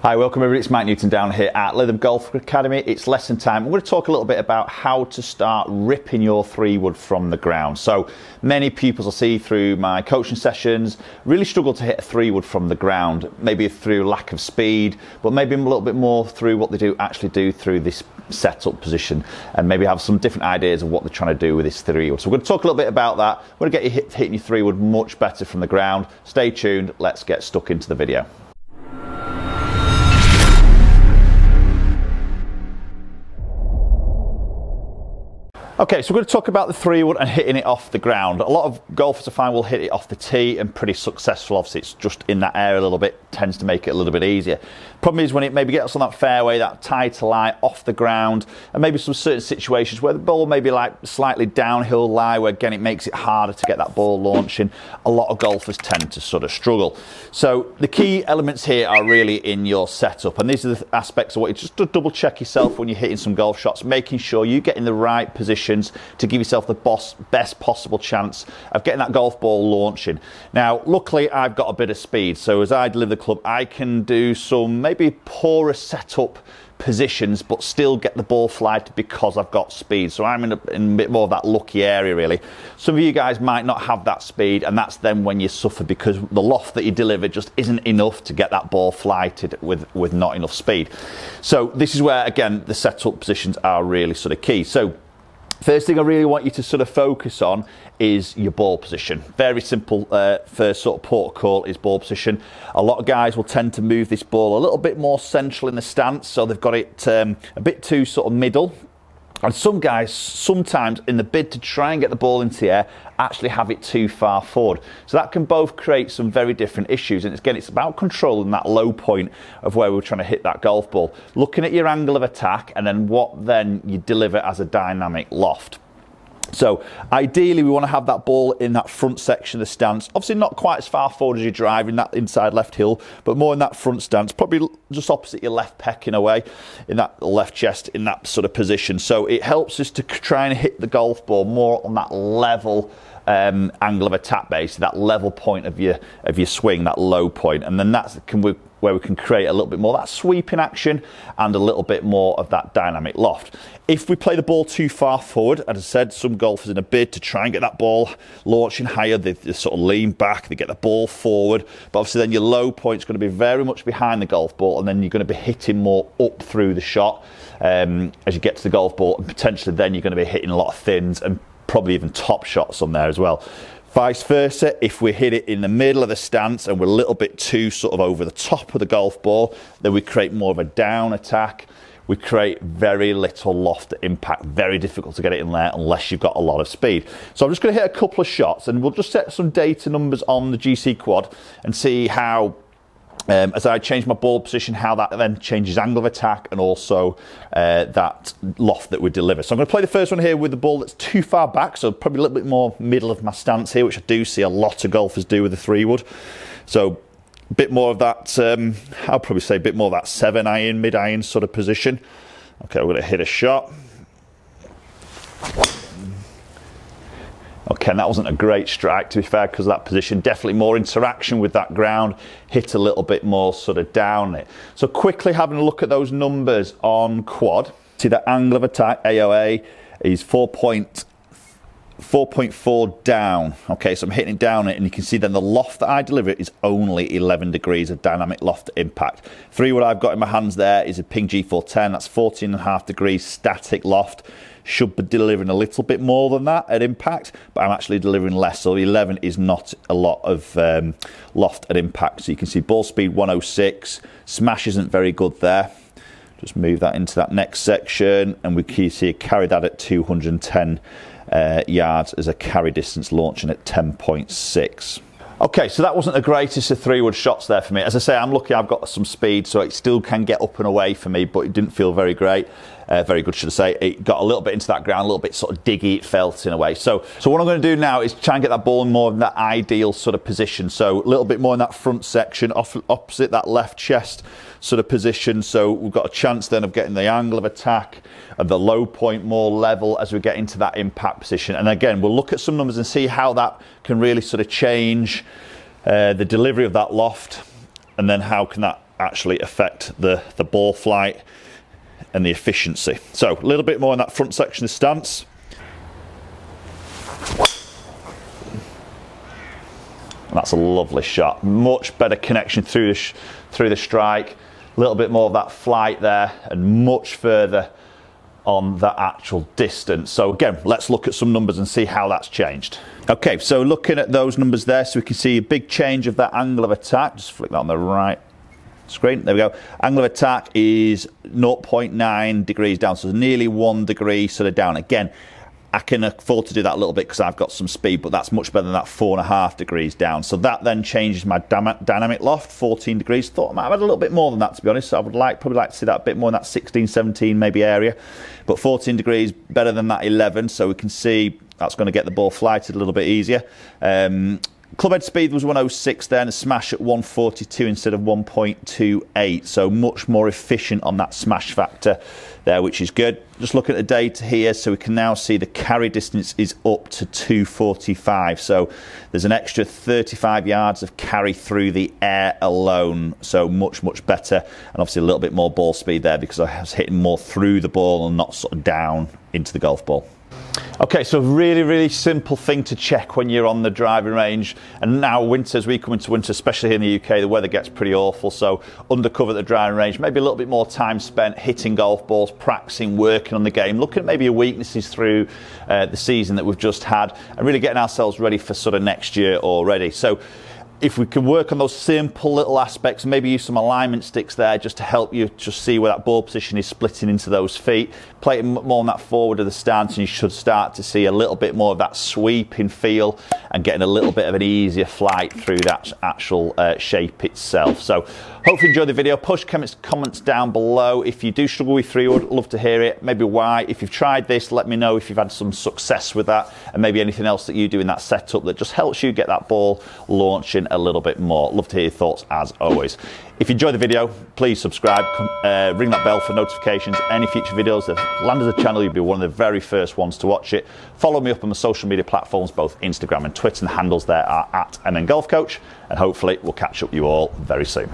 Hi, welcome everybody. It's Mike Newton down here at Lytham Golf Academy. It's lesson time. I'm going to talk a little bit about how to start ripping your 3-wood from the ground. So many pupils I see through my coaching sessions really struggle to hit a 3-wood from the ground, maybe through lack of speed, but maybe a little bit more through what they actually do through this setup position, and maybe have some different ideas of what they're trying to do with this 3-wood. So we're going to talk a little bit about that. We're going to get you hitting your 3-wood much better from the ground. Stay tuned. Let's get stuck into the video. Okay, so we're going to talk about the 3-wood and hitting it off the ground. A lot of golfers I find will hit it off the tee and pretty successful. Obviously, it's just in that area a little bit, tends to make it a little bit easier. Problem is when it maybe gets on that fairway, that tighter lie off the ground, and maybe some certain situations where the ball may be like slightly downhill lie, where again it makes it harder to get that ball launching. A lot of golfers tend to sort of struggle. So the key elements here are really in your setup, and these are the aspects of what you just to double check yourself when you're hitting some golf shots, making sure you get in the right position to give yourself the best possible chance of getting that golf ball launching. Now, luckily, I've got a bit of speed, so as I deliver the club, I can do some maybe poorer setup positions, but still get the ball flighted because I've got speed. So I'm in a bit more of that lucky area, really. Some of you guys might not have that speed, and that's then when you suffer because the loft that you deliver just isn't enough to get that ball flighted with not enough speed. So this is where, again, the setup positions are really sort of key. So first thing I really want you to sort of focus on is your ball position. Very simple. First sort of port call is ball position. A lot of guys will tend to move this ball a little bit more central in the stance, so they've got it a bit too sort of middle. And some guys, sometimes in the bid to try and get the ball into the air, actually have it too far forward. So that can both create some very different issues. And again, it's about controlling that low point of where we're trying to hit that golf ball. Looking at your angle of attack and then what then you deliver as a dynamic loft. So ideally we want to have that ball in that front section of the stance, obviously not quite as far forward as you're driving that inside left hill, but more in that front stance, probably just opposite your left pec in a way, in that left chest, in that sort of position. So it helps us to try and hit the golf ball more on that level angle of attack base, that level point of your swing, that low point, and then that's where we can create a little bit more of that sweeping action and a little bit more of that dynamic loft. If we play the ball too far forward, as I said, some golfers in a bid to try and get that ball launching higher, they sort of lean back, they get the ball forward, but obviously then your low point is going to be very much behind the golf ball, and then you're going to be hitting more up through the shot as you get to the golf ball, and potentially then you're going to be hitting a lot of thins and probably even top shots on there as well. Vice versa, if we hit it in the middle of the stance and we're a little bit too sort of over the top of the golf ball, then we create more of a down attack. We create very little loft impact, very difficult to get it in there unless you've got a lot of speed. So I'm just going to hit a couple of shots and we'll just set some data numbers on the GC quad and see how, as I change my ball position, how that then changes angle of attack and also that loft that we deliver. So I'm going to play the first one here with the ball that's too far back, so probably a little bit more middle of my stance here, which I do see a lot of golfers do with the 3-wood. So a bit more of that, I'll probably say a bit more of that 7-iron, mid-iron sort of position. Okay, we're going to hit a shot. Okay, and that wasn't a great strike, to be fair, because of that position. Definitely more interaction with that ground, hit a little bit more sort of down it. So quickly having a look at those numbers on quad. See that angle of attack, AOA, is 4.4 down. Okay, so I'm hitting down it, and you can see then the loft that I deliver is only 11 degrees of dynamic loft impact. 3-wood I've got in my hands there is a Ping G410. That's 14.5 degrees static loft. Should be delivering a little bit more than that at impact, but I'm actually delivering less. So 11 is not a lot of loft at impact. So you can see ball speed 106. Smash isn't very good there. Just move that into that next section, and we can see carry that at 210 yards as a carry distance, launching at 10.6. Okay, so that wasn't the greatest of 3-wood shots there for me. As I say, I'm lucky I've got some speed, so it still can get up and away for me, but it didn't feel very great. Very good, should I say. It got a little bit into that ground, a little bit sort of diggy, it felt in a way. So what I'm going to do now is try and get that ball in more in that ideal sort of position. So a little bit more in that front section, opposite that left chest sort of position. So we've got a chance then of getting the angle of attack and the low point more level as we get into that impact position. And again, we'll look at some numbers and see how that can really sort of change the delivery of that loft, and then how can that actually affect the ball flight and the efficiency. So a little bit more in that front section of stance. And that's a lovely shot. Much better connection through the strike. A little bit more of that flight there, and much further on the actual distance. So again, let's look at some numbers and see how that's changed. Okay, so looking at those numbers there, so we can see a big change of that angle of attack. Just flick that on the right screen. There we go. Angle of attack is 0.9 degrees down, so nearly 1 degree sort of down. Again, I can afford to do that a little bit because I've got some speed, but that's much better than that 4.5 degrees down. So that then changes my dynamic loft, 14 degrees. Thought I might have had a little bit more than that, to be honest. So I would probably like to see that a bit more in that 16, 17 maybe area. But 14 degrees better than that 11. So we can see that's going to get the ball flighted a little bit easier. Club head speed was 106 there, and a smash at 142 instead of 1.28. So much more efficient on that smash factor there, which is good. Just looking at the data here, so we can now see the carry distance is up to 245. So there's an extra 35 yards of carry through the air alone. So much, much better. And obviously a little bit more ball speed there because I was hitting more through the ball and not sort of down into the golf ball. Okay, so really, really simple thing to check when you're on the driving range. And now as we come into winter, especially here in the UK, the weather gets pretty awful. So undercover at the driving range, maybe a little bit more time spent hitting golf balls, practicing, working on the game, looking at maybe your weaknesses through the season that we've just had, and really getting ourselves ready for sort of next year already. So if we can work on those simple little aspects, maybe use some alignment sticks there just to help you just see where that ball position is splitting into those feet, play it more on that forward of the stance, and you should start to see a little bit more of that sweeping feel and getting a little bit of an easier flight through that actual shape itself. So hopefully you enjoyed the video. Push comments down below. If you do struggle with 3-wood, I'd love to hear it, maybe why. If you've tried this, let me know if you've had some success with that, and maybe anything else that you do in that setup that just helps you get that ball launching a little bit more. Love to hear your thoughts as always. If you enjoyed the video, please subscribe, ring that bell for notifications. Any future videos that land as a channel, you'll be one of the very first ones to watch it. Follow me up on my social media platforms, both Instagram and Twitter, and the handles there are @MNGolfCoach, and hopefully we'll catch up with you all very soon.